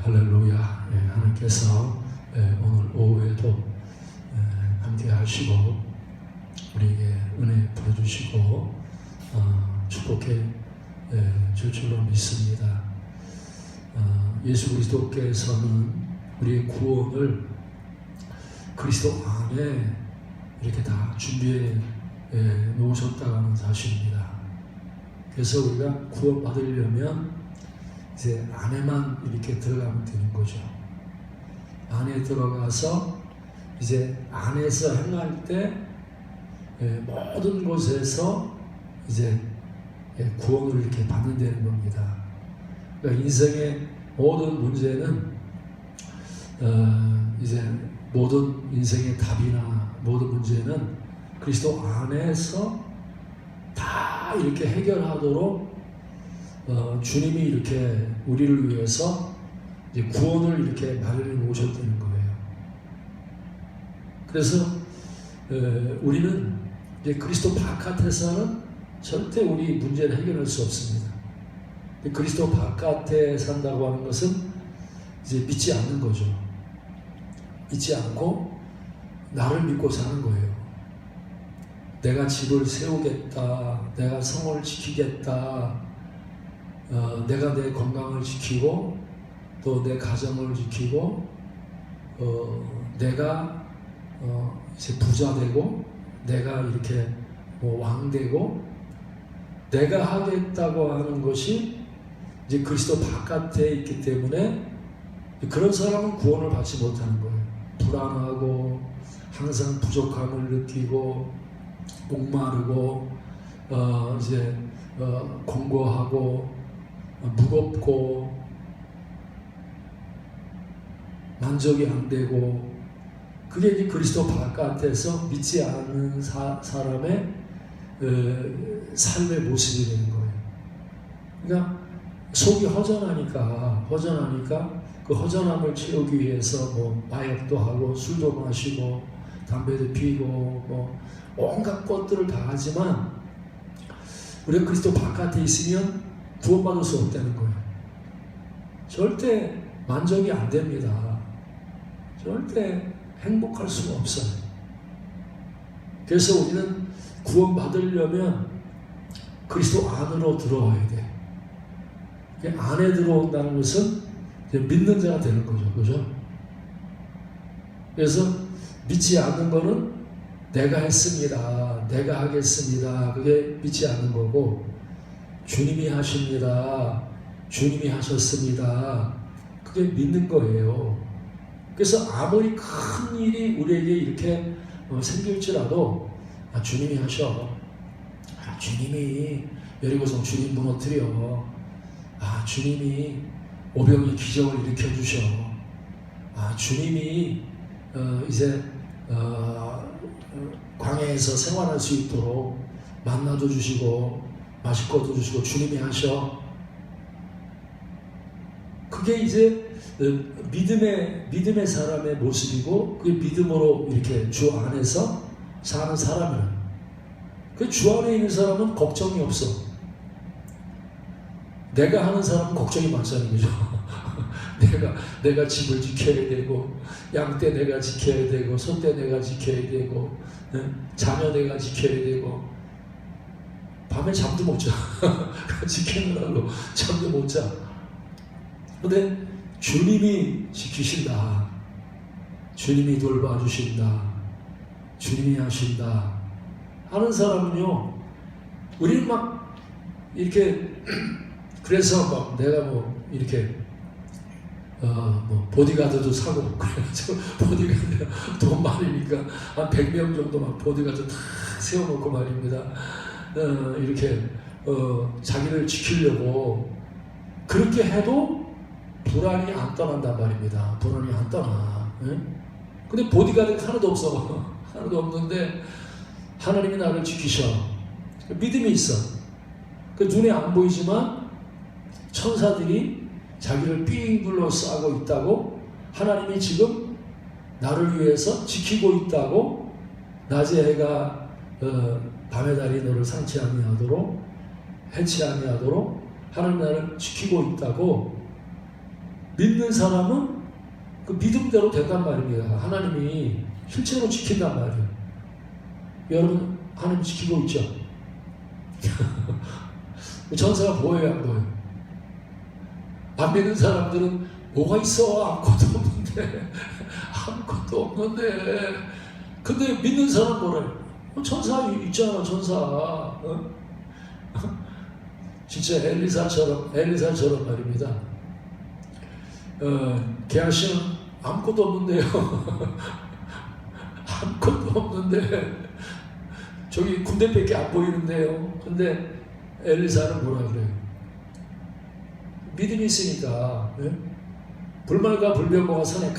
할렐루야. 하나님께서 오늘 오후에도 함께 하시고 우리에게 은혜 부어주시고 축복해 줄 줄로 믿습니다. 예수 그리스도께서는 우리의 구원을 그리스도 안에 이렇게 다 준비해 놓으셨다는 사실입니다. 그래서 우리가 구원받으려면 이제 안에만 이렇게 들어가면 되는 거죠. 안에 들어가서 이제 안에서 행할 때 모든 곳에서 이제 구원을 이렇게 받는다는 겁니다. 그러니까 인생의 모든 문제는 이제 모든 인생의 답이나 모든 문제는 그리스도 안에서 다 이렇게 해결하도록 주님이 이렇게 우리를 위해서 이제 구원을 이렇게 마련해 놓으셨다는 거예요. 그래서 우리는 이제 그리스도 바깥에서는 절대 우리 문제를 해결할 수 없습니다. 그리스도 바깥에 산다고 하는 것은 이제 믿지 않는 거죠. 믿지 않고 나를 믿고 사는 거예요. 내가 집을 세우겠다, 내가 성을 지키겠다, 내가 내 건강을 지키고 또 내 가정을 지키고 내가 이제 부자 되고 내가 이렇게 왕 되고 내가 하겠다고 하는 것이 이제 그리스도 바깥에 있기 때문에 그런 사람은 구원을 받지 못하는 거예요. 불안하고 항상 부족함을 느끼고 목마르고 이제 공고하고 무겁고 만족이 안 되고 그게 이제 그리스도 바깥에서 믿지 않는 사람의 삶의 모습이 되는 거예요. 그러니까 속이 허전하니까 그 허전함을 채우기 위해서 뭐 마약도 하고 술도 마시고 담배도 피고 뭐 온갖 것들을 다 하지만 우리가 그리스도 바깥에 있으면 구원받을 수 없다는 거예요. 절대 만족이 안 됩니다. 절대 행복할 수가 없어요. 그래서 우리는 구원받으려면 그리스도 안으로 들어와야 돼. 안에 들어온다는 것은 믿는 자가 되는 거죠. 그죠? 그래서 믿지 않는 거는 내가 했습니다. 내가 하겠습니다. 그게 믿지 않는 거고 주님이 하십니다. 주님이 하셨습니다. 그게 믿는 거예요. 그래서 아무리 큰 일이 우리에게 이렇게 생길지라도 주님이 하셔. 주님이 여리고성 주님 무너뜨려. 주님이 오병이 기적을 일으켜주셔. 주님이 이제 광야에서 생활할 수 있도록 만나도 주시고 마실 것도 주시고 주님이 하셔. 그게 이제 믿음의 사람의 모습이고 그게 믿음으로 이렇게 주 안에서 사는 사람이에요. 그 주 안에 있는 사람은 걱정이 없어. 내가 하는 사람은 걱정이 많다는 거죠. 내가 집을 지켜야 되고 양떼 내가 지켜야 되고 소떼 내가 지켜야 되고 자녀 내가 지켜야 되고 밤에 잠도 못 자. 지키느라고 잠도 못 자. 근데 주님이 지키신다. 주님이 돌봐주신다. 주님이 하신다. 하는 사람은요, 우리는 막 이렇게 그래서 막 내가 뭐 이렇게 뭐 보디가드도 사고 그래가지고 보디가드 돈 많으니까 한 100명 정도 막 보디가드 다 세워놓고 말입니다. 이렇게 자기를 지키려고 그렇게 해도 불안이 안 떠난단 말입니다. 불안이 안 떠나. 근데 보디가드가 하나도 없어. 하나도 없는데 하나님이 나를 지키셔. 믿음이 있어. 그 눈에 안 보이지만 천사들이 자기를 삥 둘러싸고 있다고 하나님이 지금 나를 위해서 지키고 있다고 낮에 해가 밤에 달이 너를 상치 아니하도록 해치 아니하도록 하나님 나를 지키고 있다고 믿는 사람은 그 믿음대로 된단 말입니다. 하나님이 실제로 지킨단 말이에요. 여러분 하나님 지키고 있죠? 전사가 보여요, 안 보여요? 안 믿는 사람들은 뭐가 있어? 아무것도 없는데 아무것도 없는데 근데 믿는 사람 뭐래요? 천사 있잖아, 천사. 어? 진짜 엘리사처럼 말입니다. 게하시는 아무것도 없는데요. 아무것도 없는데 저기 군대밖에 안 보이는데요. 근데 엘리사는 뭐라 그래요? 믿음이 있으니까 불말과 불병거가 산에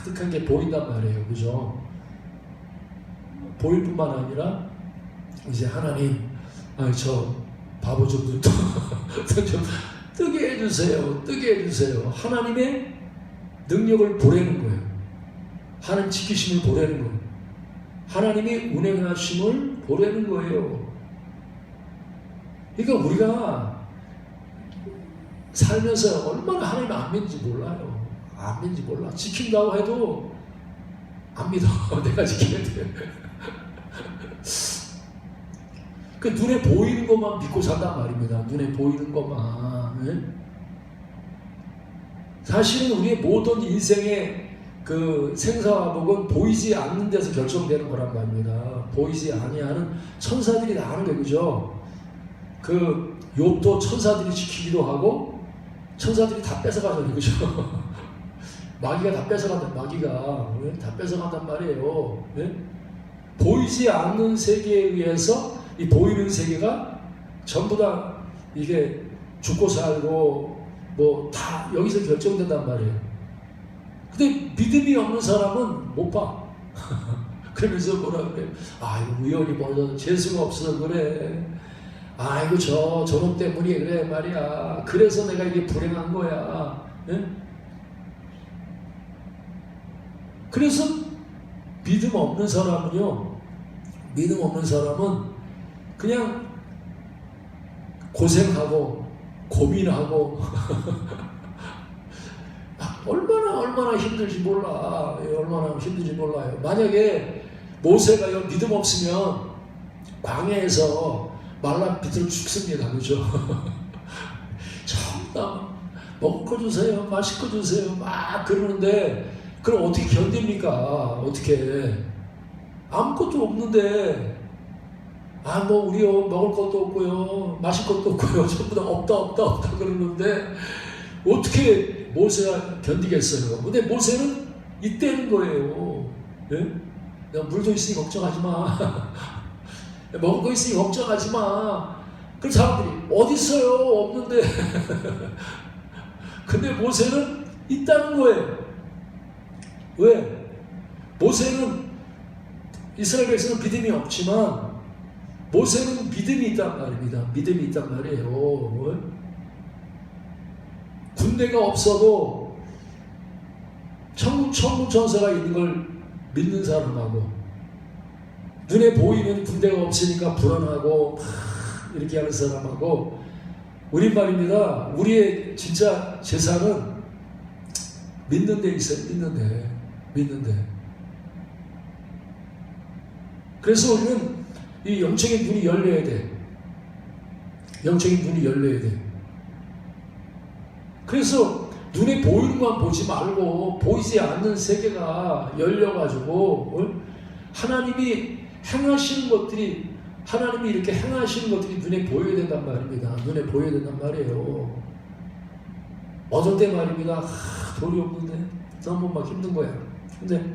가득한 게 보인단 말이에요. 그죠? 보일 뿐만 아니라 이제 하나님 저 바보 좀 뜨게 해주세요. 뜨게 해주세요. 하나님의 능력을 보내는 거예요. 하나님 지키심을 보내는 거예요. 하나님이 운행하심을 보내는 거예요. 그러니까 우리가 살면서 얼마나 하나님을 안 믿는지 몰라요. 안 믿는지 몰라. 지킨다고 해도 안 믿어. 내가 지켜야 돼. 그 눈에 보이는 것만 믿고 산단 말입니다. 눈에 보이는 것만. 네? 사실은 우리의 모든 인생의 그 생사화복은 보이지 않는 데서 결정되는 거란 말입니다. 보이지 아니하는 천사들이 다 하는 게 그죠? 그 욥도 천사들이 지키기도 하고 천사들이 다 뺏어가잖아요, 그죠? 마귀가 다 뺏어간다. 마귀가 다 뺏어간단 말이에요. 네? 보이지 않는 세계에 의해서 이 보이는 세계가 전부 다 이게 죽고 살고 뭐 다 여기서 결정된단 말이에요. 근데 믿음이 없는 사람은 못 봐. 그러면서 뭐라 그래? 이거 우연히 벌어져 재수가 없어서 그래. 이거 저놈 때문에 그래 말이야. 그래서 내가 이게 불행한 거야. 네? 그래서 믿음 없는 사람은요. 믿음 없는 사람은 그냥 고생하고 고민하고 얼마나 힘들지 몰라. 얼마나 힘들지 몰라요. 만약에 모세가요 믿음 없으면 광야에서 말라 비틀어 죽습니다. 그죠? 전부 먹을 거 주세요. 마실 거 주세요. 막 그러는데 그럼 어떻게 견딥니까? 어떻게 아무것도 없는데 우리요 먹을 것도 없고요 마실 것도 없고요 전부 다 없다 그러는데 어떻게 모세가 견디겠어요? 근데 모세는 이때는 거예요. 예? 내가 물도 있으니 걱정하지 마. 먹을 거 있으니 걱정하지 마. 그 사람들이 어디 있어요? 없는데. 근데 모세는 있다는 거예요. 왜? 모세는 이스라엘 백성은 믿음이 없지만 모세는 믿음이 있단 말입니다. 믿음이 있단 말이에요. 군대가 없어도 천군천사가 있는 걸 믿는 사람하고 눈에 보이는 군대가 없으니까 불안하고 이렇게 하는 사람하고 우리 말입니다. 우리의 진짜 재산은 믿는 데 있어요. 믿는 데. 그래서 우리는 이 영적인 눈이 열려야 돼. 영적인 눈이 열려야 돼. 그래서 눈에 보이는 것만 보지 말고 보이지 않는 세계가 열려가지고 하나님이 행하시는 것들이 하나님이 이렇게 행하시는 것들이 눈에 보여야 된단 말입니다. 눈에 보여야 된단 말이에요. 어떤 때 말입니다. 돈이 없는데 너무 막 힘든 거야. 근데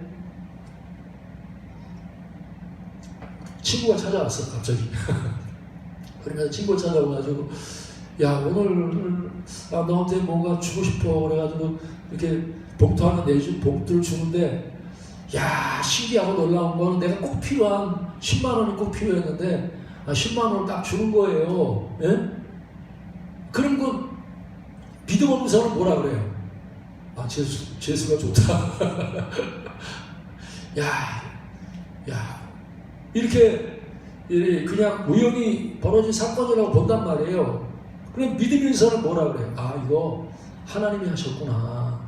친구가 찾아왔어 갑자기. 그러면서 친구가 찾아와가지고 야 오늘 너한테 뭔가 주고 싶어 그래가지고 이렇게 봉투 하나 봉투를 주는데 야 신기하고 놀라운 거는 내가 꼭 필요한 10만 원이 꼭 필요했는데 10만 원을 딱 주는 거예요. 예? 그런 거 믿음 없는 사람은 뭐라 그래요? 재수가 좋다. 야 이렇게 그냥 우연히 벌어진 사건이라고 본단 말이에요. 그럼 믿음 있는 사람은 뭐라 그래요? 이거 하나님이 하셨구나.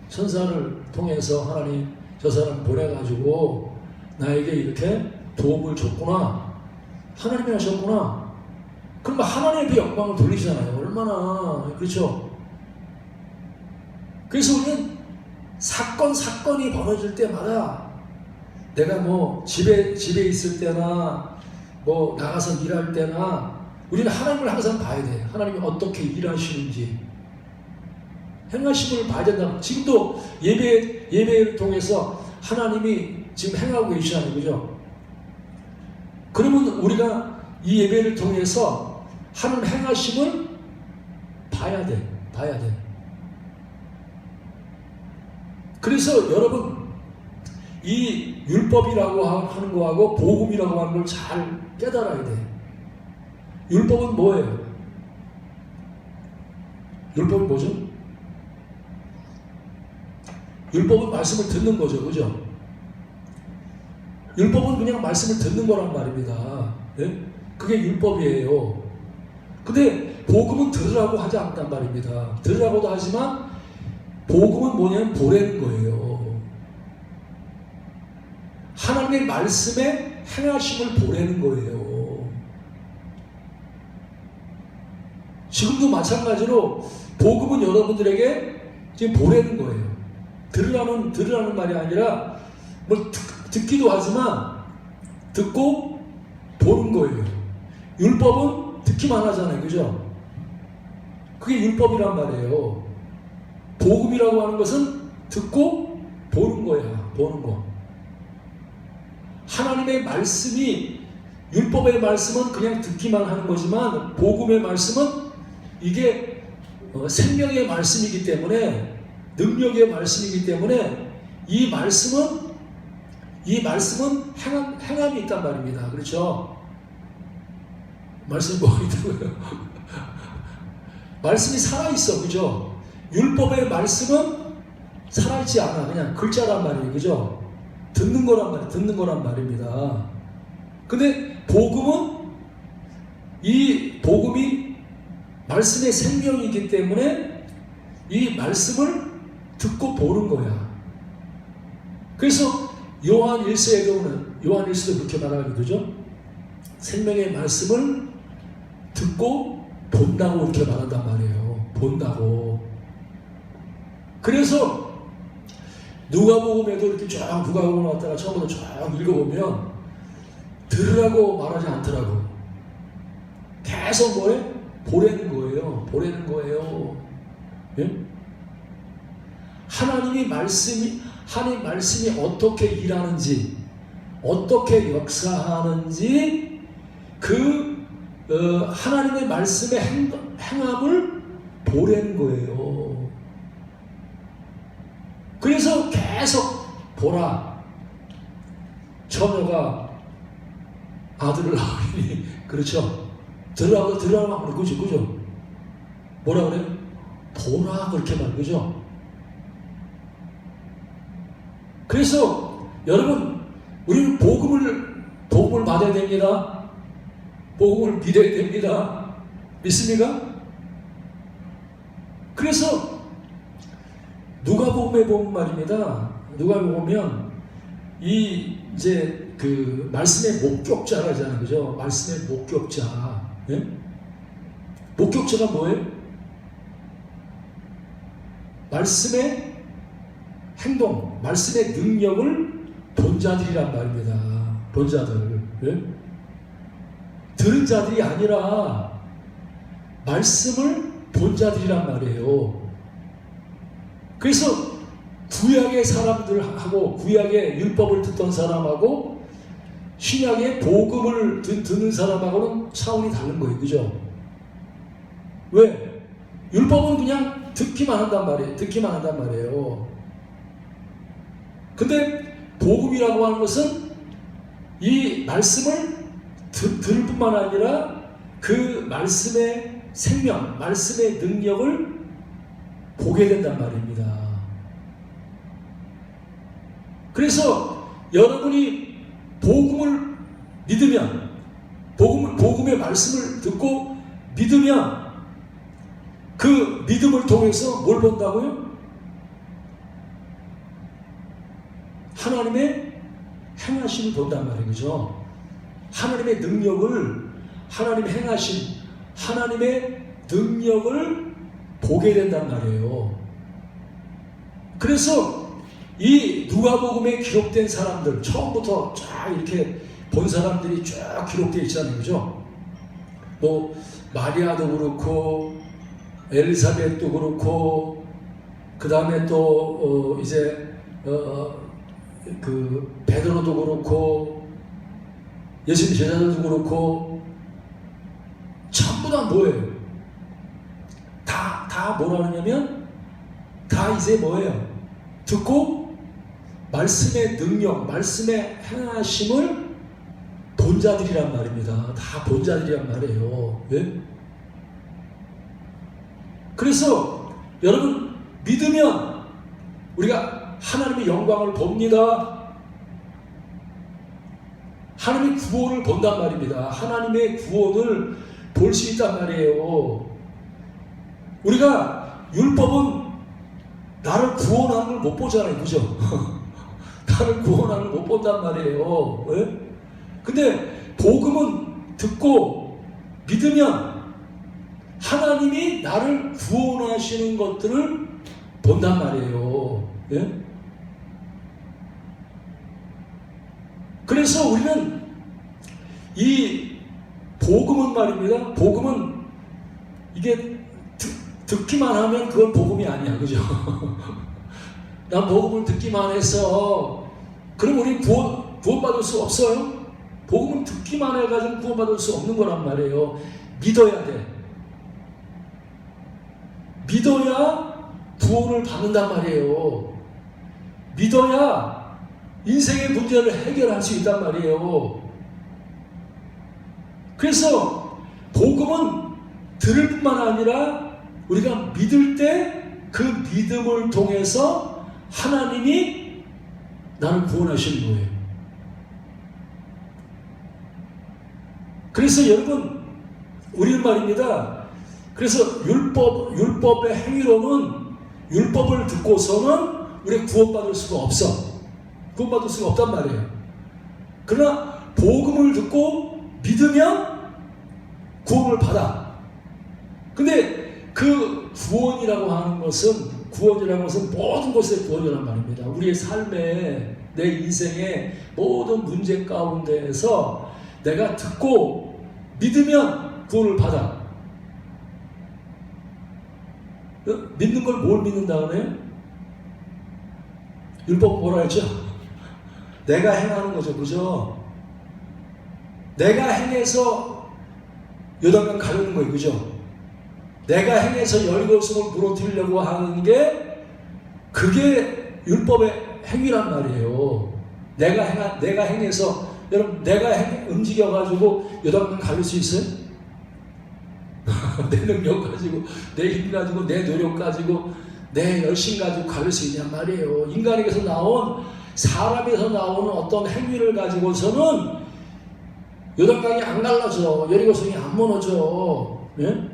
천사를 통해서 하나님 저 사람 보내가지고 나에게 이렇게 도움을 줬구나. 하나님이 하셨구나. 그러면 하나님의 영광을 돌리잖아요. 얼마나, 그렇죠? 그래서 우리는 사건이 벌어질 때마다 내가 뭐 집에 있을 때나 뭐 나가서 일할 때나 우리는 하나님을 항상 봐야 돼. 하나님이 어떻게 일하시는지 행하심을 봐야 된다. 지금도 예배를 통해서 하나님이 지금 행하고 계시잖아요. 그죠? 그러면 우리가 이 예배를 통해서 하나님 행하심을 봐야 돼. 그래서 여러분 이 율법이라고 하는 거하고 복음이라고 하는 걸 잘 깨달아야 돼. 율법은 뭐예요? 율법은 뭐죠? 율법은 말씀을 듣는 거죠. 그죠? 율법은 그냥 말씀을 듣는 거란 말입니다. 예? 그게 율법이에요. 근데 복음은 들으라고 하지 않단 말입니다. 들으라고도 하지만 복음은 뭐냐면 보라는 거예요. 하나님의 말씀에 행하심을 보라는 거예요. 지금도 마찬가지로 복음은 여러분들에게 지금 보라는 거예요. 들으라는 말이 아니라 뭘 듣기도 하지만 듣고 보는 거예요. 율법은 듣기만 하잖아요. 그죠? 그게 율법이란 말이에요. 복음이라고 하는 것은 듣고 보는 거야. 보는 거. 하나님의 말씀이 율법의 말씀은 그냥 듣기만 하는 거지만 복음의 말씀은 이게 생명의 말씀이기 때문에 능력의 말씀이기 때문에 이 말씀은 행함이 있단 말입니다. 그렇죠? 말씀이 뭐가 있다고요? 말씀이 살아있어. 그죠? 율법의 말씀은 살아있지 않아. 그냥 글자란 말이에요. 그죠? 듣는 거란 말입니다. 근데 이 복음이 말씀의 생명이기 때문에 이 말씀을 듣고 보는 거야. 그래서 요한 1서도 그렇게 말하게 되죠. 생명의 말씀을 듣고 본다고 이렇게 말한단 말이에요. 본다고. 그래서 누가복음에도 이렇게 쫙 누가복음을 갖다가 처음부터 쫙 읽어보면 들으라고 말하지 않더라고. 계속 뭐해? 보라는 거예요. 예? 하나님 말씀이 어떻게 일하는지, 어떻게 역사하는지 하나님의 말씀의 행함을 보라는 거예요. 그래서 계속 보라. 처녀가 아들을 낳으니, 그렇죠? 들으라고 하면 그죠? 뭐라 그래요? 보라, 그렇게 말, 그죠? 그래서 여러분, 우리는 복음을 받아야 됩니다. 복음을 믿어야 됩니다. 믿습니까? 그래서 누가복음에 보면 말입니다. 누가복음은 이제 그 말씀의 목격자라잖아요. 그죠? 말씀의 목격자. 예? 목격자가 뭐예요? 말씀의 행동, 말씀의 능력을 본 자들이란 말입니다. 본 자들. 예? 들은 자들이 아니라 말씀을 본 자들이란 말이에요. 그래서 구약의 사람들하고 구약의 율법을 듣던 사람하고 신약의 복음을 듣는 사람하고는 차원이 다른 거예요. 그죠? 왜? 율법은 그냥 듣기만 한단 말이에요. 근데 복음이라고 하는 것은 이 말씀을 들을 뿐만 아니라 그 말씀의 생명, 말씀의 능력을 보게 된단 말입니다. 그래서 여러분이 복음을 믿으면, 복음의 말씀을 듣고 믿으면 그 믿음을 통해서 뭘 본다고요? 하나님의 행하심을 본단 말이에요. 그죠? 하나님의 능력을, 하나님의 행하심, 하나님의 능력을 보게 된단 말이에요. 그래서 이 누가복음에 기록된 사람들, 처음부터 쫙 이렇게 본 사람들이 쫙 기록되어 있잖아요. 그죠? 뭐 마리아도 그렇고 엘리사벳도 그렇고 그 다음에 또 이제 그 베드로도 그렇고 예수님 제자들도 그렇고 전부 다 뭐예요? 다 뭐라 하냐면 다 이제 뭐예요? 듣고 말씀의 능력, 말씀의 행하심을 본 자들이란 말입니다. 다 본 자들이란 말이에요. 왜? 그래서 여러분 믿으면 우리가 하나님의 영광을 봅니다. 하나님의 구원을 본단 말입니다. 하나님의 구원을 볼 수 있단 말이에요. 우리가 율법은 나를 구원하는 걸 못 보잖아요. 그죠? 나를 구원하는 걸 못 본단 말이에요. 왜? 근데 복음은 듣고 믿으면 하나님이 나를 구원하시는 것들을 본단 말이에요. 예? 그래서 우리는 이 복음은 말입니다. 복음은 이게 듣기만 하면 그건 복음이 아니야. 그죠? 난 복음을 듣기만 해서 그럼 우리 구원받을 수 없어요? 복음은 듣기만 해가지고 구원받을 수 없는 거란 말이에요. 믿어야 돼. 믿어야 구원을 받는단 말이에요. 믿어야 인생의 문제를 해결할 수 있단 말이에요. 그래서 복음은 들을 뿐만 아니라 우리가 믿을 때 그 믿음을 통해서 하나님이 나를 구원하시는 거예요. 그래서 여러분 우리는 말입니다. 그래서 율법의 행위로는 율법을 듣고서는 우리가 구원받을 수가 없어. 구원받을 수가 없단 말이에요. 그러나 복음을 듣고 믿으면 구원을 받아. 근데 그 구원이라고 하는 것은 모든 것의 구원이란 말입니다. 우리의 삶에, 내 인생의 모든 문제 가운데에서 내가 듣고 믿으면 구원을 받아. 믿는 걸 뭘 믿는다 그래요? 율법 뭐라 했죠? 내가 행하는 거죠. 그죠? 내가 행해서 요단강 가려는 거예요. 그죠? 내가 행해서 여리고성을 무너뜨리려고 하는 게 그게 율법의 행위란 말이에요. 내가 행해서 여러분 내가 움직여가지고 요단강 가릴 수 있어요? 내 능력 가지고 내 힘 가지고 내 노력 가지고 내 열심 가지고 가릴 수 있냔 말이에요. 인간에게서 나온 사람에서 나오는 어떤 행위를 가지고서는 요단강이 안 갈라져. 여리고성이 안 무너져. 예?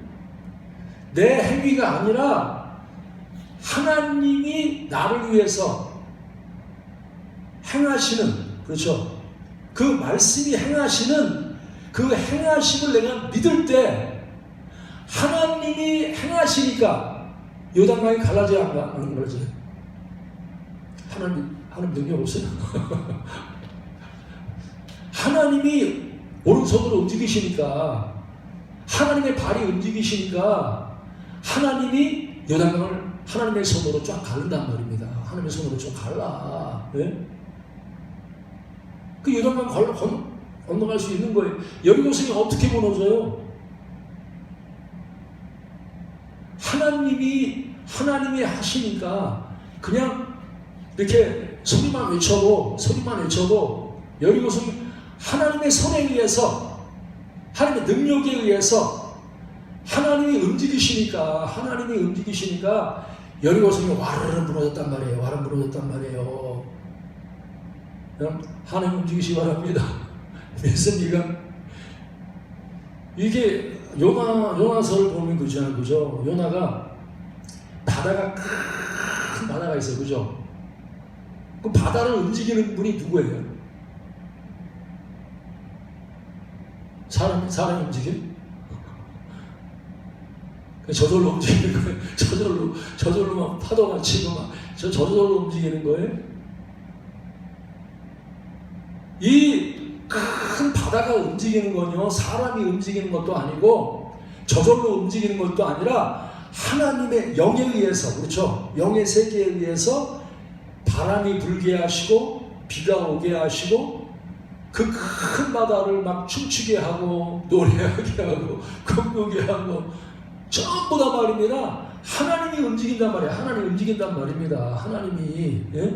내 행위가 아니라 하나님이 나를 위해서 행하시는, 그렇죠? 그 말씀이 행하시는 그 행하심을 내가 믿을 때 하나님이 행하시니까 요단강이 갈라져야 안 갈라져요? 하나님 능력 없어요? 하나님이 오른손으로 움직이시니까, 하나님의 발이 움직이시니까 하나님이 요단강을 하나님의 손으로 쫙 가른단 말입니다. 하나님의 손으로 쫙 갈라. 네? 그 요단강 건너갈 수 있는 거예요. 여리고성이 어떻게 무너져요? 하나님이 하시니까 그냥 이렇게 소리만 외쳐도 여리고성이 하나님의 손에 의해서, 하나님의 능력에 의해서 하나님이 움직이시니까 여리고성이 와르르 무너졌단 말이에요. 여러분, 하나님 움직이시기 바랍니다. 믿습니까? 이게 요나서를 보면 그죠? 요나가 바다가 큰 바다가 있어요, 그죠? 그 바다를 움직이는 분이 누구예요? 사람이 움직임? 저절로 움직이는 거예요. 저절로 막 파도가 치고 막 저절로 움직이는 거예요. 이 큰 바다가 움직이는 건요, 사람이 움직이는 것도 아니고 저절로 움직이는 것도 아니라 하나님의 영에 의해서, 그렇죠? 영의 세계에 의해서 바람이 불게 하시고 비가 오게 하시고 그 큰 바다를 막 춤추게 하고 노래하게 하고 꿈꾸게 하고 전부 다 말입니다. 하나님이 움직인단 말이에요. 하나님이 움직인단 말입니다. 하나님이. 예?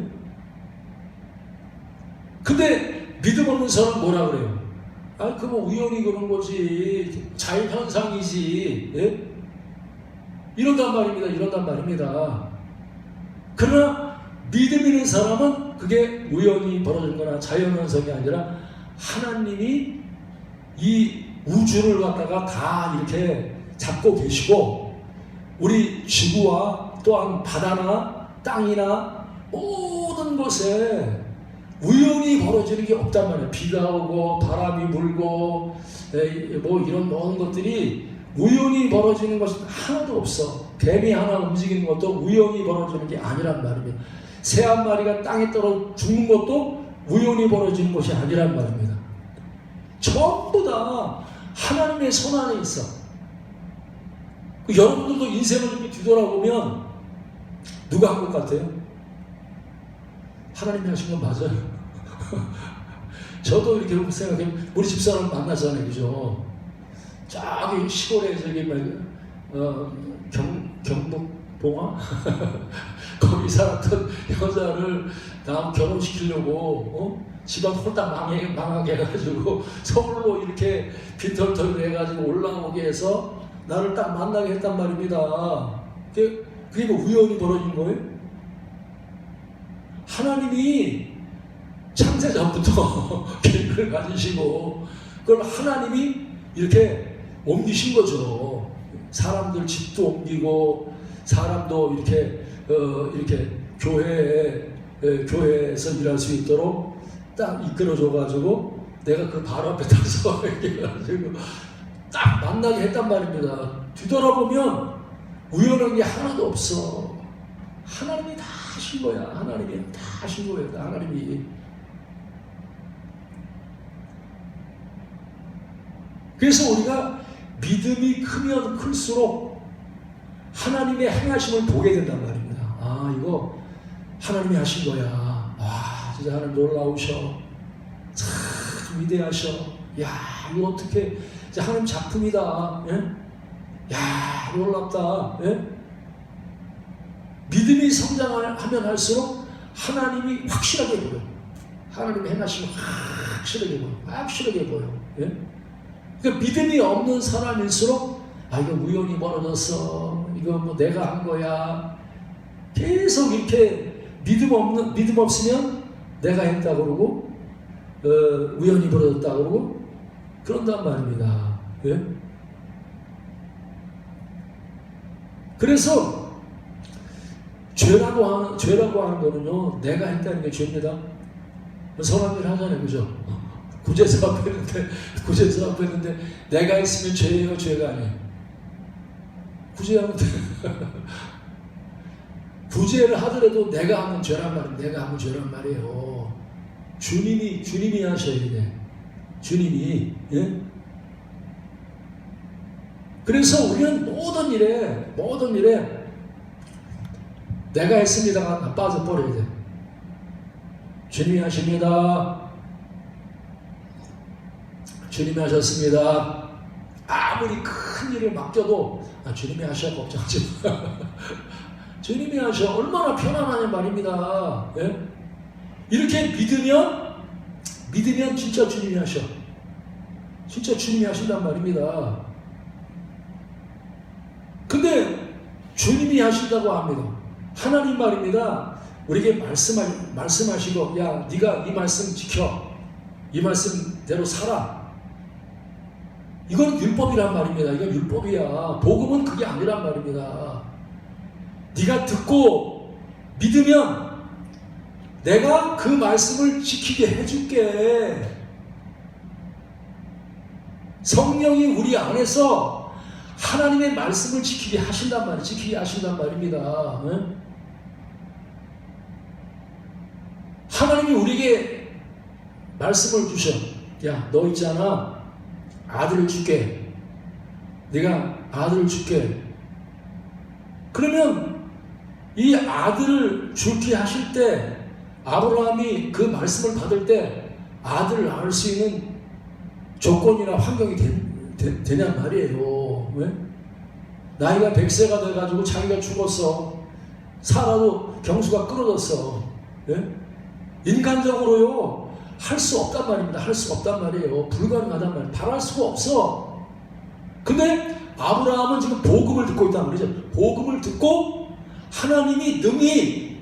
근데 믿음 없는 사람은 뭐라 그래요? 아, 그거 우연히 그런 거지. 자연현상이지. 예? 이런단 말입니다. 그러나 믿음 있는 사람은 그게 우연히 벌어진 거나 자연현상이 아니라 하나님이 이 우주를 갖다가 다 이렇게 잡고 계시고 우리 지구와 또한 바다나 땅이나 모든 것에 우연히 벌어지는 게 없단 말이에요. 비가 오고 바람이 불고 뭐 이런 모든 것들이 우연히 벌어지는 것은 하나도 없어. 뱀이 하나 움직이는 것도 우연히 벌어지는 게 아니란 말입니다. 새 한 마리가 땅에 떨어 죽는 것도 우연히 벌어지는 것이 아니란 말입니다. 전부 다 하나님의 손 안에 있어. 여러분들도 인생을 이렇게 뒤돌아보면 누가 한 것 같아요? 하나님이 하신 건 맞아요. 저도 이렇게 생각해요. 우리 집사람 만나잖아요, 그죠? 저기 시골에 저기 경북 봉화 거기 살았던 여자를 다음 결혼시키려고 집안 홀딱 망하게 해가지고 서울로 이렇게 빈털털 해가지고 올라오게 해서 나를 딱 만나게 했단 말입니다. 그게 뭐 우연히 벌어진 거예요? 하나님이 창세전부터 계획을 가지시고 그걸 하나님이 이렇게 옮기신 거죠. 사람들 집도 옮기고 사람도 이렇게 교회에서 일할 수 있도록 딱 이끌어줘가지고 내가 그 바로 앞에 타서 이렇게 해가지고 딱 만나게 했단 말입니다. 뒤돌아보면 우연한 게 하나도 없어. 하나님이 다 하신 거야. 하나님이 다 하신 거예요. 하나님이. 그래서 우리가 믿음이 크면 클수록 하나님의 행하심을 보게 된단 말입니다. 아, 이거 하나님이 하신 거야. 와, 진짜 하나님 놀라우셔. 참 위대하셔. 야, 이거 어떻게 하나님 작품이다. 예? 야, 놀랍다. 예? 믿음이 성장하면 할수록 하나님이 확실하게 보여. 하나님이 행하심을 확실하게 보여. 예? 그러니까 믿음이 없는 사람일수록 아, 이거 우연히 벌어졌어. 이거 뭐 내가 한 거야. 계속 이렇게 믿음 없으면 내가 했다 그러고 우연히 벌어졌다 그러고 그런단 말입니다. 예? 그래서 죄라고 하는 거는요, 내가 했다는 게 죄입니다. 선한 일 하잖아요, 그죠? 구제사 앞했는데 내가 했으면 죄예요, 죄가 아니에요? 구제하면 돼. 구제를 하더라도 내가 하면 죄란 말이에요. 주님이 하셔야 돼. 주님이. 예? 그래서 우리는 모든 일에 내가 했습니다가 빠져버려야 돼. 주님이 하십니다. 주님이 하셨습니다. 아무리 큰 일을 맡겨도 주님이 하셔, 걱정하지 마. 주님이 하셔. 얼마나 편안하냐 말입니다. 예? 이렇게 믿으면 진짜 주님이 하셔. 진짜 주님이 하신단 말입니다. 근데 주님이 하신다고 합니다. 하나님 말입니다. 우리에게 말씀하시고 야, 네가 이 말씀 지켜. 이 말씀대로 살아. 이건 율법이란 말입니다. 이건 율법이야. 복음은 그게 아니란 말입니다. 네가 듣고 믿으면 내가 그 말씀을 지키게 해줄게. 성령이 우리 안에서 하나님의 말씀을 지키게 하신단 말입니다. 응? 하나님이 우리에게 말씀을 주셔. 야, 너 있잖아. 아들을 줄게. 네가 아들을 줄게. 그러면 이 아들을 줄게 하실 때 아브라함이 그 말씀을 받을 때 아들을 낳을 수 있는 조건이나 환경이 되냔 말이에요. 왜? 나이가 100세가 돼가지고 자기가 죽었어. 사라도 경수가 끊어졌어. 예? 인간적으로요 할 수 없단 말입니다. 할 수 없단 말이에요. 불가능하단 말이에요. 바랄 수가 없어. 근데 아브라함은 지금 복음을 듣고 있단 말이죠. 복음을 듣고 하나님이 능히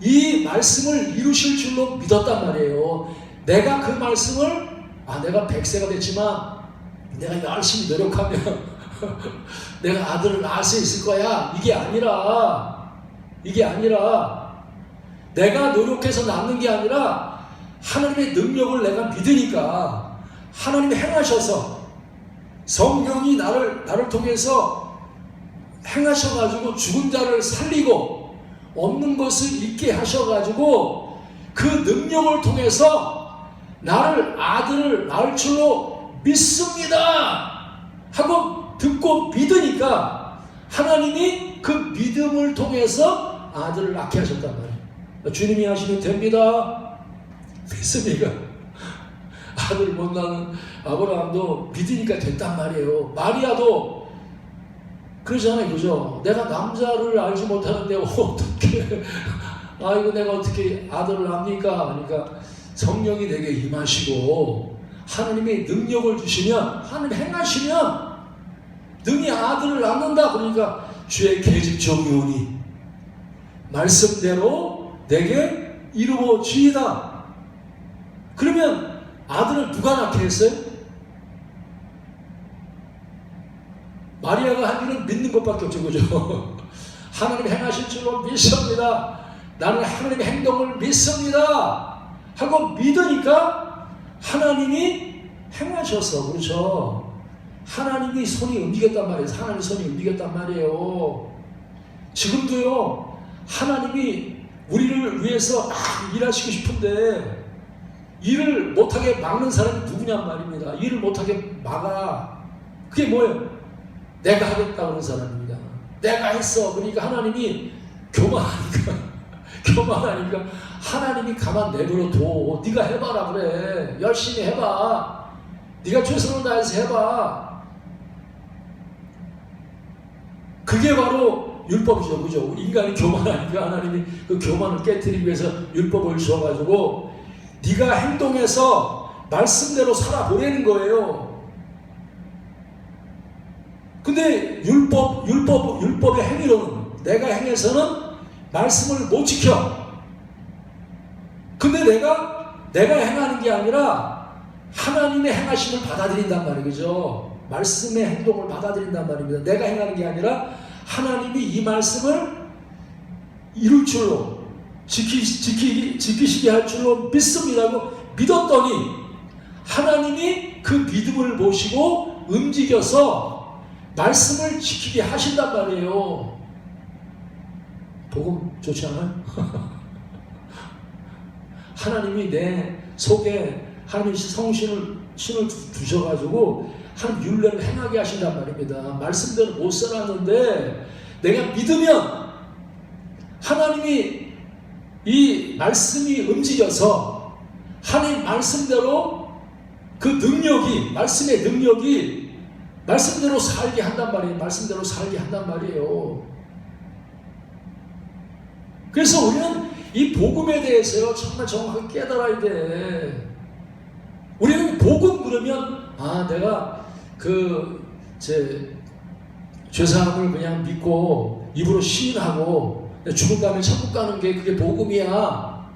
이 말씀을 이루실 줄로 믿었단 말이에요. 내가 그 말씀을 내가 100세가 됐지만 내가 열심히 노력하면 내가 아들을 낳을 수 있을 거야. 이게 아니라 내가 노력해서 낳는 게 아니라 하나님의 능력을 내가 믿으니까 하나님이 행하셔서 성령이 나를 통해서 행하셔가지고 죽은 자를 살리고 없는 것을 있게 하셔가지고 그 능력을 통해서 나를 아들을 낳을 줄로 믿습니다 하고 듣고 믿으니까 하나님이 그 믿음을 통해서 아들을 낳게 하셨단 말이에요. 주님이 하시면 됩니다. 믿습니까? 아들을 못 낳는 아브라함도 믿으니까 됐단 말이에요. 마리아도 그러잖아요. 그죠? 내가 남자를 알지 못하는데 어떻게 아이고 내가 어떻게 아들을 낳습니까? 그러니까 성령이 내게 임하시고 하나님의 능력을 주시면 하나님 행하시면 능히 아들을 낳는다. 그러니까 주의 계집 정의오니 말씀대로 내게 이루어지이다. 그러면 아들을 누가 낳게 했어요? 마리아가 한 일은 믿는 것밖에 없죠. 그죠? 하나님 행하실 줄로 믿습니다. 나는 하나님의 행동을 믿습니다 하고 믿으니까 하나님이 행하셔서, 그렇죠? 하나님이 손이 움직였단 말이에요. 하나님의 손이 움직였단 말이에요. 지금도요 하나님이 우리를 위해서 일하시고 싶은데 일을 못하게 막는 사람이 누구냔 말입니다. 일을 못하게 막아. 그게 뭐예요? 내가 하겠다 그런 사람입니다. 내가 했어. 그러니까 하나님이 교만하니까 하나님이 가만 내버려둬. 네가 해봐라 그래. 열심히 해봐. 네가 최선을 다해서 해봐. 그게 바로 율법이죠. 그죠? 인간이 교만하니까 하나님이 그 교만을 깨트리기 위해서 율법을 주어가지고 네가 행동해서 말씀대로 살아보내는 거예요. 근데 율법의 행위로는 내가 행해서는 말씀을 못 지켜. 근데 내가 행하는 게 아니라 하나님의 행하심을 받아들인단 말이죠. 말씀의 행동을 받아들인단 말입니다. 내가 행하는 게 아니라 하나님이 이 말씀을 이룰 줄로 지키시게 할 줄로 믿습니다고 믿었더니 하나님이 그 믿음을 보시고 움직여서 말씀을 지키게 하신단 말이에요. 복음 좋지 않아요? 하나님이 내 속에 하나님이 성신을 두셔가지고 한 율례를 행하게 하신단 말입니다. 말씀대로 못 살았는데 내가 믿으면 하나님이 이 말씀이 움직여서 하나님 말씀대로 그 능력이, 말씀의 능력이 말씀대로 살게 한단 말이에요. 말씀대로 살게 한단 말이에요. 그래서 우리는 이 복음에 대해서 정말 정확하게 깨달아야 돼. 우리는 복음 그러면 내가 죄사함을 그냥 믿고 입으로 시인하고 죽은 다음에 천국 가는 게 그게 복음이야.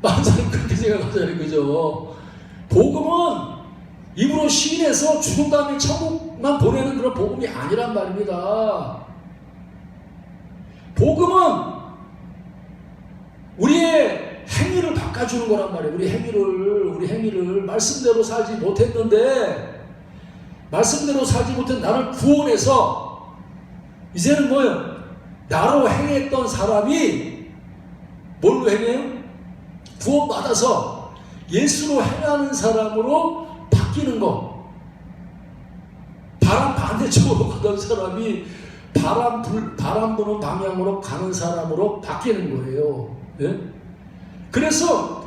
많은 사람이 그렇게 생각하잖아요. 그죠? 복음은 입으로 시인해서 죽은 다음에 천국만 보내는 그런 복음이 아니란 말입니다. 복음은 우리의 행위를 바꿔주는 거란 말이에요. 우리 행위를 말씀대로 살지 못했는데, 말씀대로 살지 못한 나를 구원해서 이제는 뭐예요? 나로 행했던 사람이 뭘로 행해요? 구원받아서 예수로 행하는 사람으로 바뀌는 거. 바람 반대쪽으로 가던 사람이 바람 부는 방향으로 가는 사람으로 바뀌는 거예요. 예? 그래서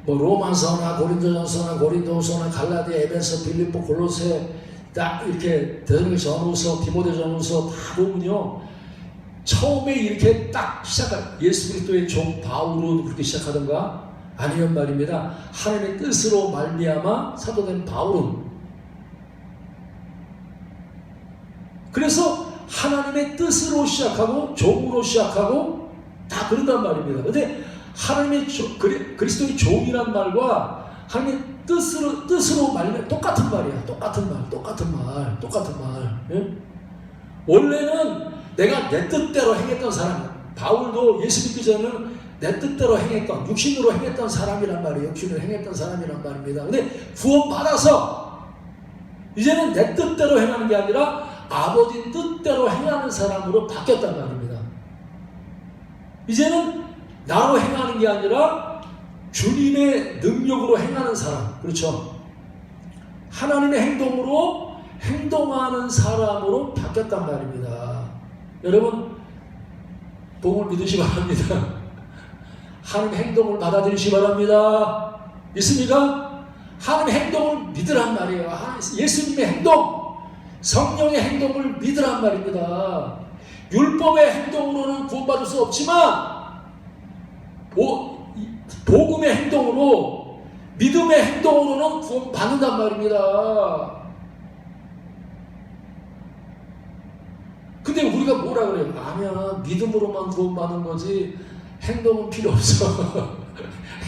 뭐 로마서나 고린도전서나 고린도서나 갈라디아, 에베소, 빌립보, 골로새 딱 이렇게 데살로니가전서, 디모데전서 다 보면요, 처음에 이렇게 딱 예수 그리스도의 종 바울은 그렇게 시작하던가? 아니면 말입니다. 하나님의 뜻으로 말미암아 사도된 바울은, 그래서 하나님의 뜻으로 시작하고 종으로 시작하고 다 그런단 말입니다. 근데 하나님의 그리스도의 종이란 말과 하나님의 뜻으로 말이면 똑같은 말이야. 똑같은 말. 예? 원래는 내가 내 뜻대로 행했던 사람, 바울도 예수 믿기 전에는 내 뜻대로 행했던, 육신으로 행했던 사람이란 말이에요. 육신으로 행했던 사람이란 말입니다. 근데 구원받아서 이제는 내 뜻대로 행하는 게 아니라 아버지 뜻대로 행하는 사람으로 바뀌었단 말입니다. 이제는 나로 행하는 게 아니라 주님의 능력으로 행하는 사람, 그렇죠? 하나님의 행동으로 행동하는 사람으로 바뀌었단 말입니다. 여러분, 복음을 믿으시기 바랍니다. 하나님의 행동을 받아들이시기 바랍니다. 믿습니까? 하나님의 행동을 믿으란 말이에요. 예수님의 행동, 성령의 행동을 믿으란 말입니다. 율법의 행동으로는 구원받을 수 없지만 복음의 행동으로, 믿음의 행동으로는 구원받는단 말입니다. 근데 우리가 뭐라 그래요? 아니야, 믿음으로만 구원받는 거지 행동은 필요 없어.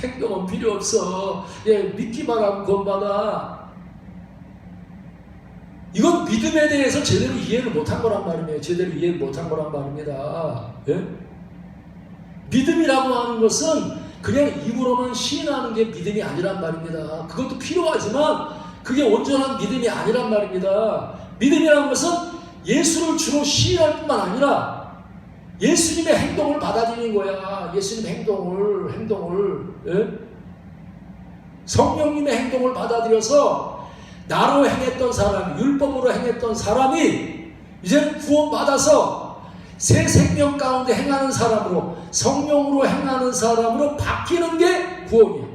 행동은 필요 없어. 예, 믿기만 하면 구원받아. 이건 믿음에 대해서 제대로 이해를 못한 거란 말이에요. 제대로 이해를 못한 거란 말입니다. 예? 믿음이라고 하는 것은 그냥 입으로만 시인하는 게 믿음이 아니란 말입니다. 그것도 필요하지만 그게 온전한 믿음이 아니란 말입니다. 믿음이라는 것은 예수를 주로 시인할 뿐만 아니라 예수님의 행동을 받아들이는 거야. 예수님의 행동을 예? 성령님의 행동을 받아들여서 나로 행했던 사람, 율법으로 행했던 사람이 이제는 구원받아서 새 생명 가운데 행하는 사람으로, 성령으로 행하는 사람으로 바뀌는 게 구원이에요.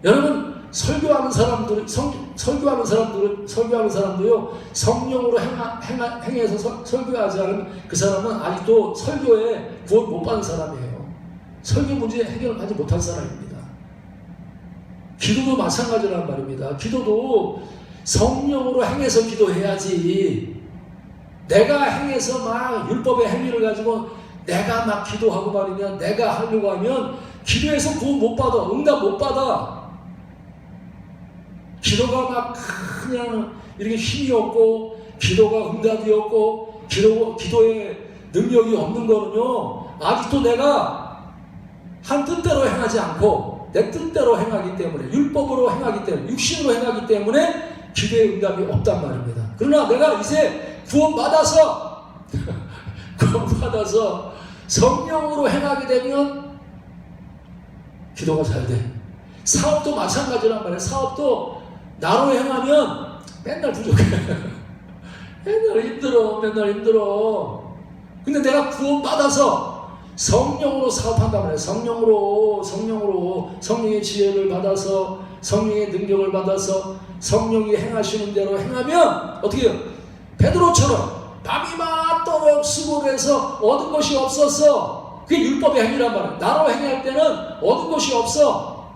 여러분, 설교하는 사람도요, 성령으로 행해서 설교하지 않으면 그 사람은 아직도 설교에 구원 못 받은 사람이에요. 설교 문제 해결하지 못한 사람입니다. 기도도 마찬가지란 말입니다. 기도도 성령으로 행해서 기도해야지. 내가 행해서 막 율법의 행위를 가지고 내가 막 기도하고 말이면, 내가 하려고 하면 기도해서 구원 못 받아. 응답 못 받아. 기도가 막 그냥 이렇게 힘이 없고, 기도가 응답이 없고, 기도의 능력이 없는 거는요, 아직도 내가 한 뜻대로 행하지 않고 내 뜻대로 행하기 때문에, 율법으로 행하기 때문에, 육신으로 행하기 때문에 기도의 응답이 없단 말입니다. 그러나 내가 이제 구원받아서 성령으로 행하게 되면 기도가 잘 돼. 사업도 마찬가지란 말이에요. 사업도 나로 행하면 맨날 부족해. 맨날 힘들어. 근데 내가 구원받아서 성령으로 사업한단 말이에요. 성령으로 성령의 지혜를 받아서, 성령의 능력을 받아서 성령이 행하시는 대로 행하면 어떻게 해요? 베드로처럼 밤이 맞도록 수고해서 얻은 것이 없었어. 그게 율법의 행위란 말이에요. 나로 행할 때는 얻은 것이 없어.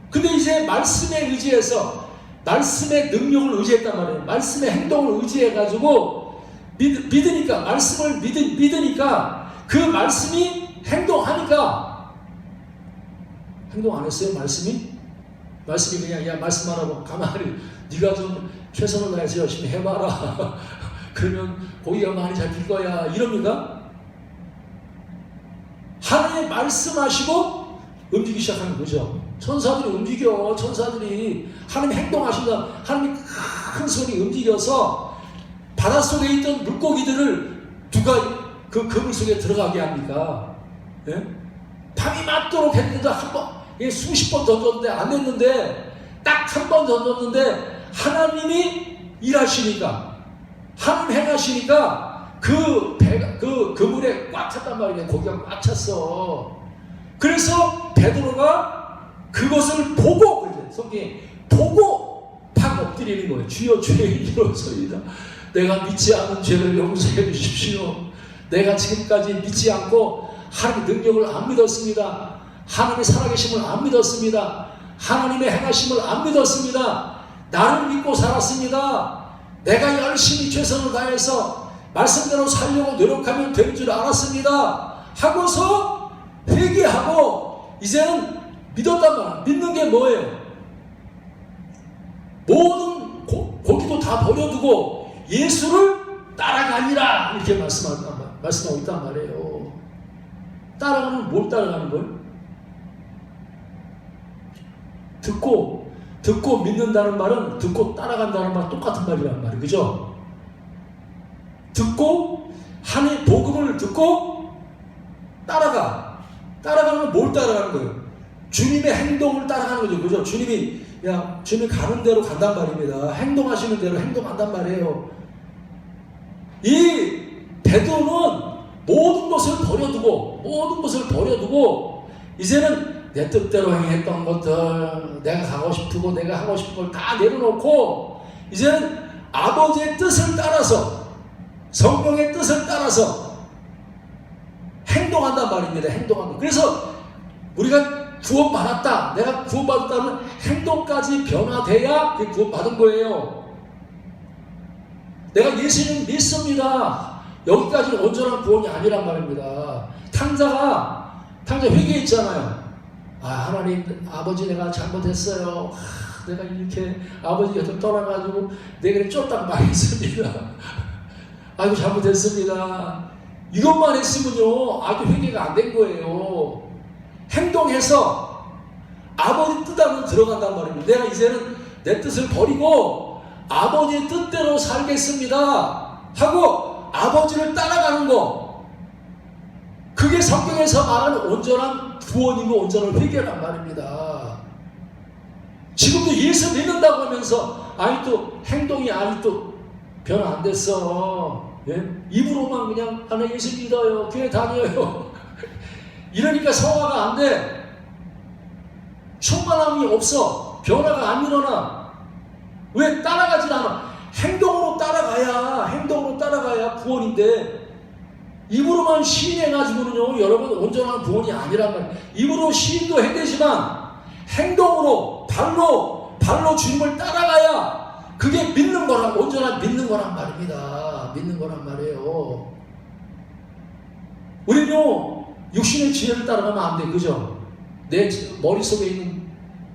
근데 이제 말씀에 의지해서, 말씀의 능력을 의지했단 말이에요. 말씀의 행동을 의지해가지고 믿으니까, 말씀을 믿으니까 그 말씀이 행동하니까. 행동 안 했어요? 말씀이 말씀이 그냥 야 말씀만 하고 가만히 네가 좀 최선을 다해서 열심히 해봐라. 그러면 고기가 많이 잡힐 거야. 이럽니까? 하나님 말씀하시고 움직이기 시작하는 거죠. 천사들이 움직여. 천사들이 하나님 행동하신다. 하나님 큰 손이 움직여서 바닷속에 있던 물고기들을 누가 그 그물 속에 들어가게 합니까? 예? 밤이 맞도록 했는데 한 번, 수십 번 던졌는데 안 됐는데 딱 한 번 던졌는데 하나님이 일하시니까 하나님 행하시니까 그 배가 그 그물에 꽉 찼단 말이에요. 고기가 꽉 찼어. 그래서 베드로가 그것을 보고 성경에 보고 팍 엎드리는 거예요. 주여 주의 이로소이다. 내가 믿지 않은 죄를 용서해 주십시오. 내가 지금까지 믿지 않고 하나님의 능력을 안 믿었습니다. 하나님의 살아계심을 안 믿었습니다. 하나님의 행하심을 안 믿었습니다. 나를 믿고 살았습니다. 내가 열심히 최선을 다해서 말씀대로 살려고 노력하면 될 줄 알았습니다. 하고서 회개하고 이제는 믿었단 말이에요. 믿는 게 뭐예요? 모든 고기도 다 버려두고 예수를 따라가니라 이렇게 말씀하고 있단 말이에요. 따라가면 뭘 따라가는 거예요? 듣고 믿는다는 말은 듣고 따라간다는 말 똑같은 말이란 말이에요. 그죠? 듣고 하나님의 복음을 듣고 따라가면 뭘 따라가는 거예요? 주님의 행동을 따라가는 거죠. 그죠? 주님이 가는 대로 간단 말입니다. 행동하시는 대로 행동한단 말이에요. 이 베드로는 모든 것을 버려두고 이제는 내 뜻대로 행했던 것들, 내가 가고 싶고 내가 하고 싶은 걸 다 내려놓고 이제는 아버지의 뜻을 따라서 성령의 뜻을 따라서 행동한단 말입니다. 행동한다. 그래서 우리가 구원받았다. 내가 구원받았다면 행동까지 변화돼야 그게 구원받은 거예요. 내가 예수님 믿습니다. 여기까지는 온전한 구원이 아니란 말입니다. 탕자가 회개했잖아요. 하나님 아버지 내가 잘못했어요. 내가 이렇게 아버지 곁을 떠나가지고 내가 쫄딱 망했습니다. 아이고 잘못했습니다. 이것만 했으면요 아주 회개가 안 된 거예요. 행동해서 아버지 뜻 안으로 들어간단 말입니다. 내가 이제는 내 뜻을 버리고 아버지의 뜻대로 살겠습니다 하고 아버지를 따라가는 거, 그게 성경에서 말하는 온전한 구원이고 온전한 회개란 말입니다. 지금도 예수 믿는다고 하면서 아직도 행동이 아직도 변화 안 됐어. 예? 입으로만 그냥 하나 예수 믿어요, 교회 다녀요 이러니까 성화가 안 돼. 충만함이 없어. 변화가 안 일어나. 왜? 따라가질 않아. 행동으로 따라가야 구원인데 입으로만 시인해가지고는요 여러분 온전한 구원이 아니란 말이에요. 입으로 시인도 해대지만 행동으로 발로 주님을 따라가야 그게 믿는 거란, 온전한 믿는 거란 말입니다. 믿는 거란 말이에요. 우리는요 육신의 지혜를 따라가면 안 돼. 그죠? 내 머릿속에 있는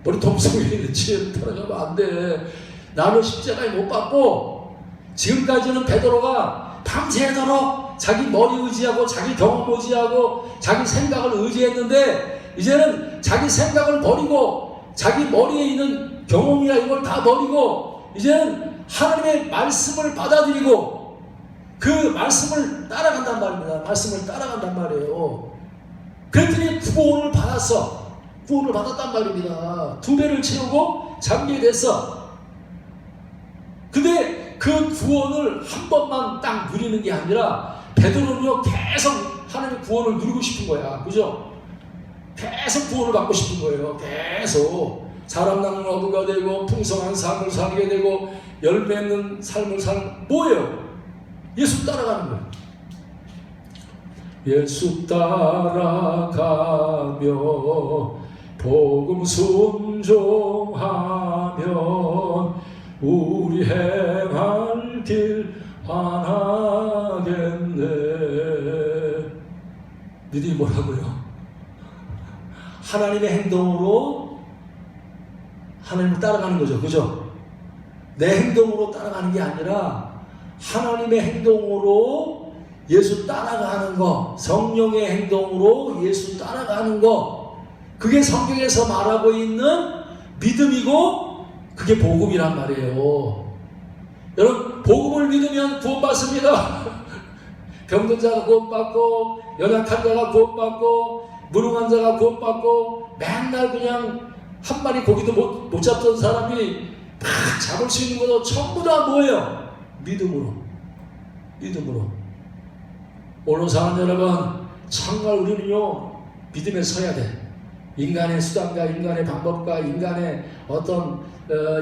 머리통 속에 있는 지혜를 따라가면 안 돼. 나는 십자가에 못 박고 지금까지는 베드로가 밤새도록 자기 머리 의지하고 자기 경험 의지하고 자기 생각을 의지했는데 이제는 자기 생각을 버리고 자기 머리에 있는 경험이나 이걸 다 버리고 이제는 하나님의 말씀을 받아들이고 그 말씀을 따라간단 말입니다. 말씀을 따라간단 말이에요. 그랬더니 구원을 받았단 말입니다. 2배를 채우고 잠기게 됐어. 근데 그 구원을 한 번만 딱 누리는 게 아니라 베드로는요 계속 하나님의 구원을 누리고 싶은 거야. 그죠? 계속 구원을 받고 싶은 거예요. 계속 사람 낳는 어부가 되고 풍성한 삶을 살게 되고 열매 있는 삶을 살는 뭐예요? 예수 따라가는 거예요. 예수 따라가며 복음 순종하면 우리 행할 길 환하겠네. 너희들이 뭐라고요? 하나님의 행동으로 하나님을 따라가는 거죠. 그죠? 내 행동으로 따라가는 게 아니라 하나님의 행동으로 예수 따라가는 거, 성령의 행동으로 예수 따라가는 거, 그게 성경에서 말하고 있는 믿음이고 그게 복음이란 말이에요. 여러분, 복음을 믿으면 구원받습니다. 병든 자가 구원받고, 연약한 자가 구원받고, 무능한 자가 구원받고, 맨날 그냥 한 마리 고기도 못 잡던 사람이 막 잡을 수 있는 것도 전부 다 뭐예요? 믿음으로. 믿음으로. 오늘 사는 여러분, 정말 우리는요, 믿음에 서야 돼. 인간의 수단과 인간의 방법과 인간의 어떤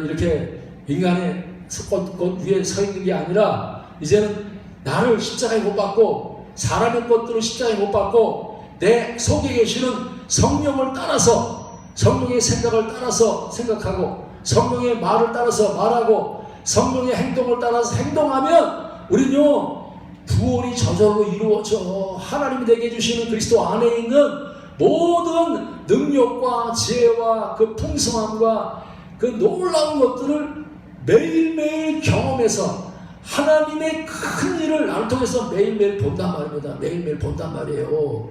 이렇게 인간의 것 위에 서 있는 게 아니라 이제는 나를 십자가에 못 박고 사람의 것들을 십자가에 못 박고 내 속에 계시는 성령을 따라서 성령의 생각을 따라서 생각하고 성령의 말을 따라서 말하고 성령의 행동을 따라서 행동하면 우리는요 구원이 저절로 이루어져. 하나님이 내게 주시는 그리스도 안에 있는 모든 능력과 지혜와 그 풍성함과 그 놀라운 것들을 매일매일 경험해서 하나님의 큰 일을 나를 통해서 매일매일 본단 말입니다. 매일매일 본단 말이에요.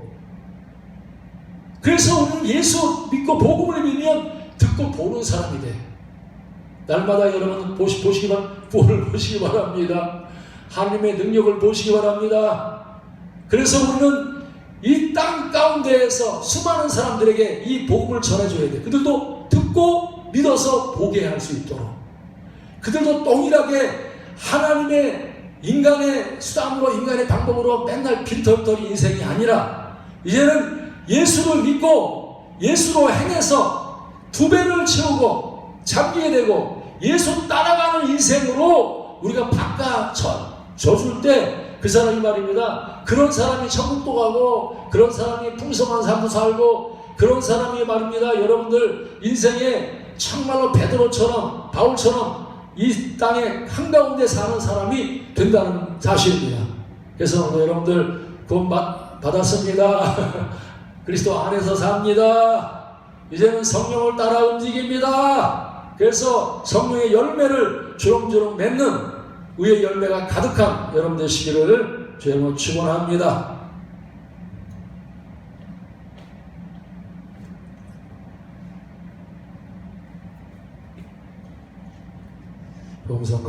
그래서 우리는 예수 믿고 복음을 믿으면 듣고 보는 사람이 돼. 날마다 여러분 구원을 보시기 바랍니다. 하나님의 능력을 보시기 바랍니다. 그래서 우리는 이 땅 가운데에서 수많은 사람들에게 이 복음을 전해줘야 돼. 그들도 듣고 믿어서 보게 할 수 있도록. 그들도 동일하게 하나님의 인간의 수단으로 인간의 방법으로 맨날 빈털터리 인생이 아니라 이제는 예수를 믿고 예수로 행해서 두 배를 채우고 잠기게 되고 예수 따라가는 인생으로 우리가 바꿔줘줄 때 그 사람이 말입니다. 그런 사람이 천국도 가고 그런 사람이 풍성한 삶도 살고 그런 사람이 말입니다. 여러분들 인생에 정말로 베드로처럼 바울처럼 이 땅에 한가운데 사는 사람이 된다는 사실입니다. 그래서 여러분들 구원 받았습니다. 그리스도 안에서 삽니다. 이제는 성령을 따라 움직입니다. 그래서 성령의 열매를 주렁주렁 맺는 의의 열매가 가득한 여러분 되시기를 주님으로 축원합니다. 봉성